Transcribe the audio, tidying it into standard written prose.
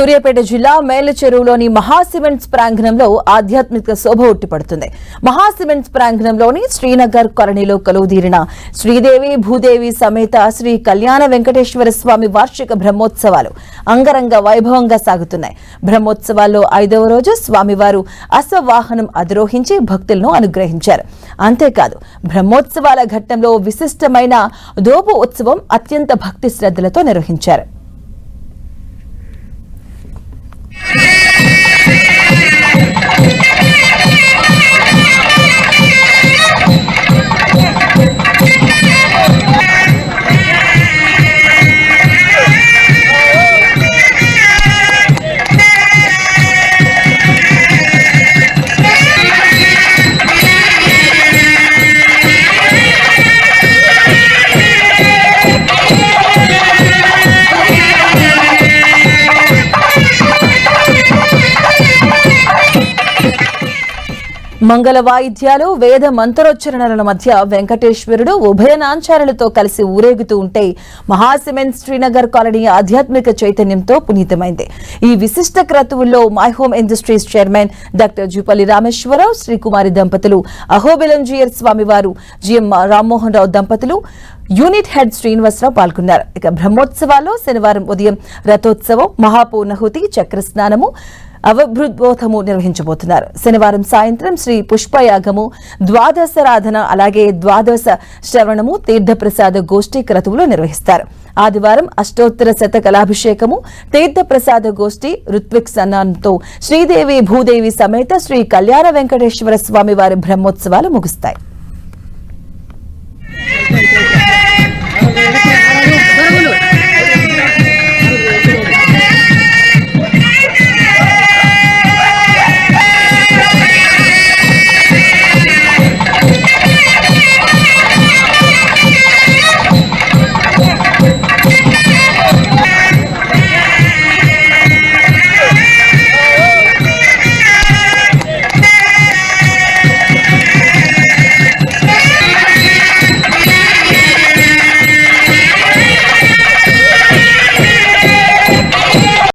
సూర్యాపేట జిల్లా మేలచెరువులోని మహాసిమెంట్స్ ప్రాంగణంలో ఆధ్యాత్మిక శోభ ఉట్టిపడుతుంది. మహాసిమెంట్స్ ప్రాంగణంలోని శ్రీనగర్ కాలనీలో కొలువుదీరిన శ్రీదేవి భూదేవి సమేత శ్రీ కళ్యాణ వెంకటేశ్వర స్వామి వార్షిక బ్రహ్మోత్సవాలు అంగరంగ వైభవంగా సాగుతున్నాయి. బ్రహ్మోత్సవాల్లో 5వ రోజు స్వామివారు అశ్వవాహనం అధిరోహించి భక్తులను అనుగ్రహించారు. అంతేకాదు బ్రహ్మోత్సవాల ఘట్టంలో విశిష్టమైన దోపు ఉత్సవం అత్యంత భక్తి శ్రద్ధలతో నిర్వహించారు. మంగళ వాయిద్యాలు వేద మంత్రోచ్చరణల మధ్య వెంకటేశ్వరుడు ఉభయనాంచారులతో కలిసి ఊరేగుతూ ఉంటే మహాసిమెంట్ శ్రీనగర్ కాలనీ ఆధ్యాత్మిక చైతన్యంతో పునీతమైంది. ఈ విశిష్ట క్రతువుల్లో My Home Industries chairman doctor Jupally Rameshwar Rao, Srikumari దంపతులు, అహోబిలంజియర్ స్వామివారు, జిఎం రామ్మోహన్ రావు దంపతులు, యూనిట్ హెడ్ శ్రీనివాసరావు పాల్గొన్నారు. ఇక బ్రహ్మోత్సవాల్లో శనివారం ఉదయం రథోత్సవం, మహాపూర్ణహుతి, చక్రస్నానము, అవభృద్బోధము నిర్వహించబోతున్నారు. శనివారం సాయంత్రం శ్రీ పుష్పయాగము, ద్వాదశరాధన, అలాగే ద్వాదశ శ్రవణము, తీర్థప్రసాద గోష్ఠి క్రతువులు నిర్వహిస్తారు. ఆదివారం అష్టోత్తర శతకలాభిషేకము, తీర్థప్రసాద గోష్ఠి, ఋత్విక్ సన్నానంతో శ్రీదేవి భూదేవి సమేత శ్రీ కళ్యాణ వెంకటేశ్వర స్వామి వారి బ్రహ్మోత్సవాలు ముగుస్తాయి.